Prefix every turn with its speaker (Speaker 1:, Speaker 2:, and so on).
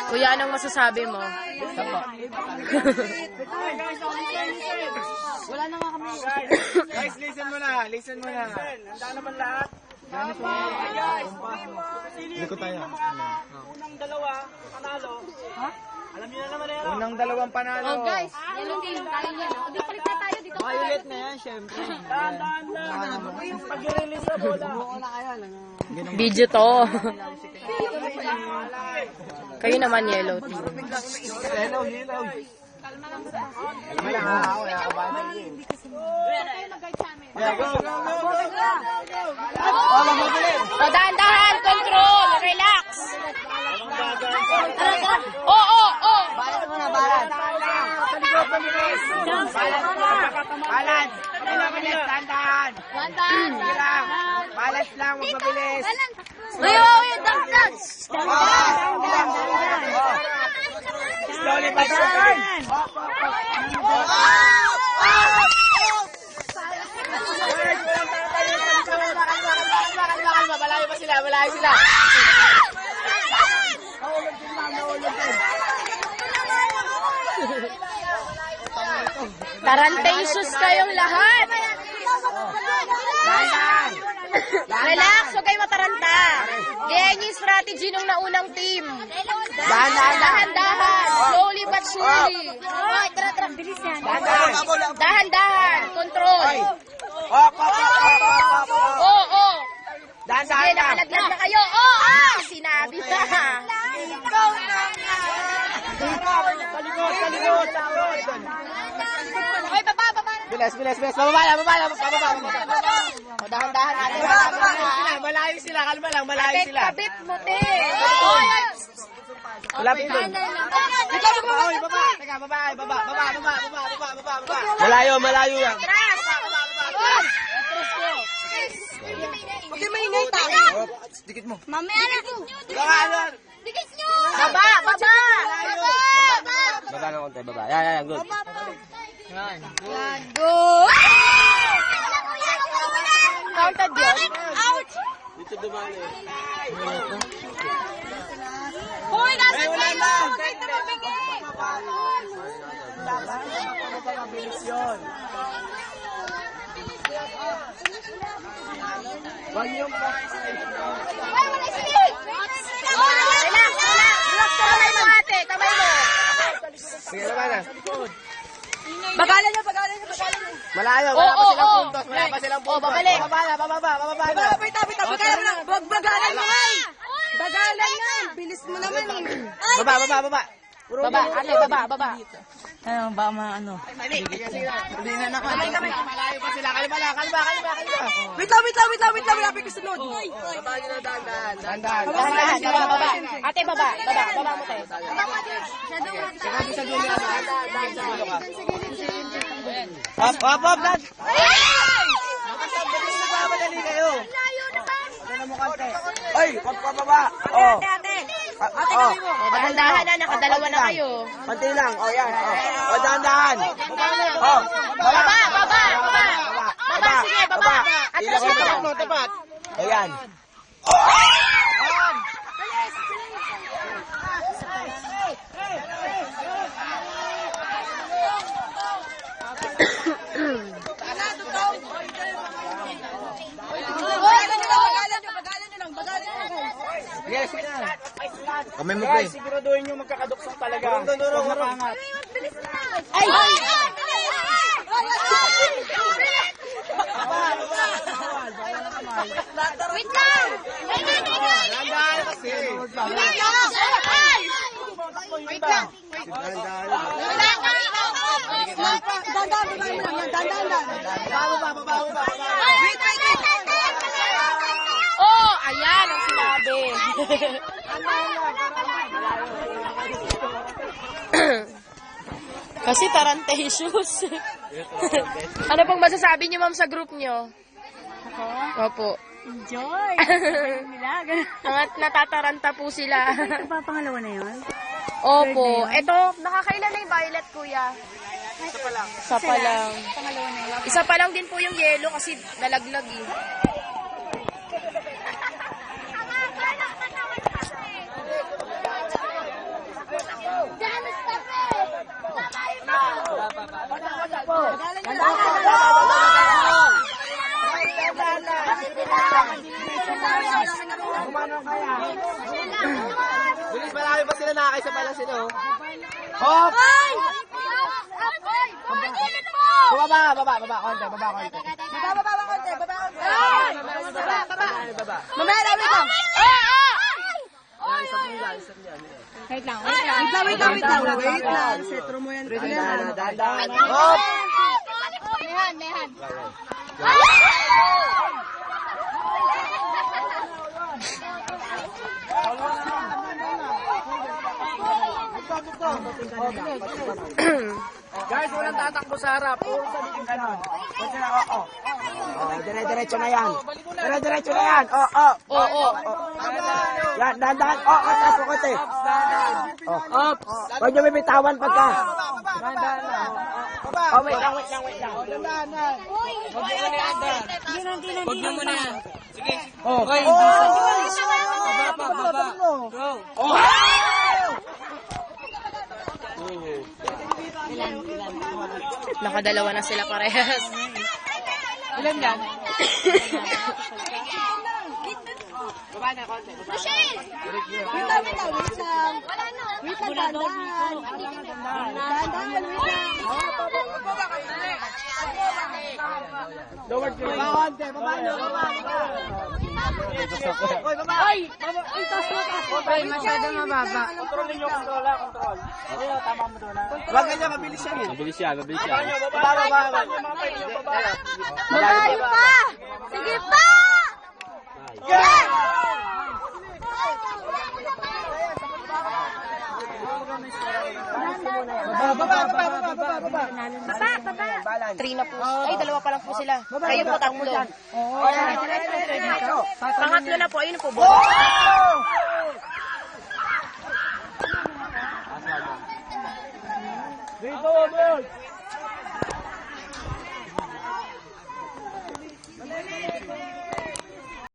Speaker 1: Kuya, anong masasabi mo?
Speaker 2: Wala na nga kami.
Speaker 3: Guys, listen mo na. Handa naman lahat. Likod tayo. Unang dalawa, panalo. Ha? Alam niyo na naman yan. Unang dalawang panalo.
Speaker 2: Oh guys, yellow team, tayo yan. Di palit na tayo dito.
Speaker 3: Violet na yan, syempre. Dahan-dahan lang. Pag-release na bola.
Speaker 1: Video to. Kayo naman, yellow team.
Speaker 3: Hello. Kalma lang ha. Wala ka ba?
Speaker 1: O, dahan-dahan, control, relax. Oo.
Speaker 3: Balat mo na, balat. Balat. Mabilis, dahan-dahan. Balat lang, mabilis. Slowly but surely. Malayo pa sila, malayo sila.
Speaker 1: Tarantacious kayong lahat. Relax, huwag kayo mataranta. Ganyan yung strategy ng naunang team. Dahan-dahan, slowly but surely.
Speaker 2: Bilis yan.
Speaker 1: Dahan-dahan, control. Oo. Sige, nakalaglag na kayo. Oo, sinabi na.
Speaker 3: Talikod.
Speaker 1: Oy, baba.
Speaker 3: Bilis. Bababa. O, dahan-dahan natin. Malayo sila, kalma lang, malayo sila.
Speaker 1: Kabit mo, te.
Speaker 3: Malapit doon. Baba. Malayo yan.
Speaker 2: Huwag kayo maingay tayo.
Speaker 3: Dikit mo.
Speaker 2: Mamaya na. Dikit nyo.
Speaker 1: Baba.
Speaker 3: Baba ng konti, baba. Yan, good.
Speaker 1: Go! Counted yun?
Speaker 2: Ouch!
Speaker 3: Dito dumali.
Speaker 2: Hoy, nasa kayo! Huwag kayo tumabigay!
Speaker 3: Mabilis yun. Wag yung
Speaker 1: Relax. Tamay mo, ate. Tamay mo.
Speaker 3: sige naman na.
Speaker 2: Bagalan nyo.
Speaker 3: Malayo,
Speaker 1: Oo,
Speaker 3: wala pa silang puntos.
Speaker 1: babalik.
Speaker 3: Bababa na.
Speaker 2: Bagalan na. Bagalan na. Bagalan na. Bilis mo naman eh.
Speaker 3: Baba.
Speaker 1: Baba, ate, baba.
Speaker 2: Ano, ba ano?
Speaker 3: Hindi na ako. Malayo pa sila. Kalma.
Speaker 2: Wait lang. Lapit ko sunod.
Speaker 3: Dahan-dahan.
Speaker 1: Baba. Ate, baba mo, te.
Speaker 3: Saka sa dulo ka. Hop, dad. Nakasabit na babadali kayo. Ay, pagpababa.
Speaker 1: Dahan-dahan na, nakadalawa na kayo.
Speaker 3: Pati lang. Yan. Dahan-dahan.
Speaker 1: Baba, sige, baba. At
Speaker 3: Ilagay
Speaker 1: sige.
Speaker 3: mo. Tapat. Ayan. Yes. Kamay mo pa eh. Siguraduhin nyo magkakaduksong talaga. Huwag makangat.
Speaker 1: Ay!
Speaker 2: Wait lang!
Speaker 3: Dahan-dahan kasi.
Speaker 2: Wait lang!
Speaker 3: Baba.
Speaker 2: Wait!
Speaker 1: Oh, ayan ang sinabi. Kasi tarantacious. Ano pong masasabi niyo, ma'am, sa group niyo?
Speaker 2: Ako?
Speaker 1: Opo.
Speaker 2: Enjoy! Nila,
Speaker 1: Natataranta po sila.
Speaker 2: Ito pa pangalawa na yun?
Speaker 1: Opo. Ito, nakakailan na yung violet, kuya? Isa pa lang.
Speaker 2: Pangalawa na yun?
Speaker 1: Isa pa lang din po yung yellow kasi nalaglag eh.
Speaker 3: Bilis, marami pa sila nakakaysa pala sila, oh. Hop! Baba, konti.
Speaker 2: Mamaya na, wait lang. Wait lang. Setro mo yan.
Speaker 3: Dahan. Hop!
Speaker 1: Mehan.
Speaker 3: Guys, walang tatakbo sa harap. Puro sa likod ganun. Dire-diretso na yan. Dire-diretso na yan.
Speaker 1: Oo.
Speaker 3: Yan, dahan. Katas mo konti. Up. Huwag niyo bibitawan pagka. Wait lang.
Speaker 2: Huwag na muna yan.
Speaker 3: Okay.
Speaker 2: Baba. Go.
Speaker 1: Nakadalawa na sila parehas.
Speaker 2: Ilan yan?
Speaker 3: Baba na, konti.
Speaker 2: Wait lang. Wait lang, dahan.
Speaker 3: Lower to you. Konti, baba nyo. Oy, baba.
Speaker 2: Ay, masyado mababa.
Speaker 3: Control ninyo, control. Ayun, tama mo doon. Huwag ganyan, mabilis yan.
Speaker 4: Mabilis yan.
Speaker 3: Baba.
Speaker 1: Malayo pa! Sige pa!
Speaker 3: Baba.
Speaker 1: Three na po. Ay, dalawa pa lang po sila. Kayo po tatlo. Pangatlo na po. Ayun po.
Speaker 3: Dito, boy.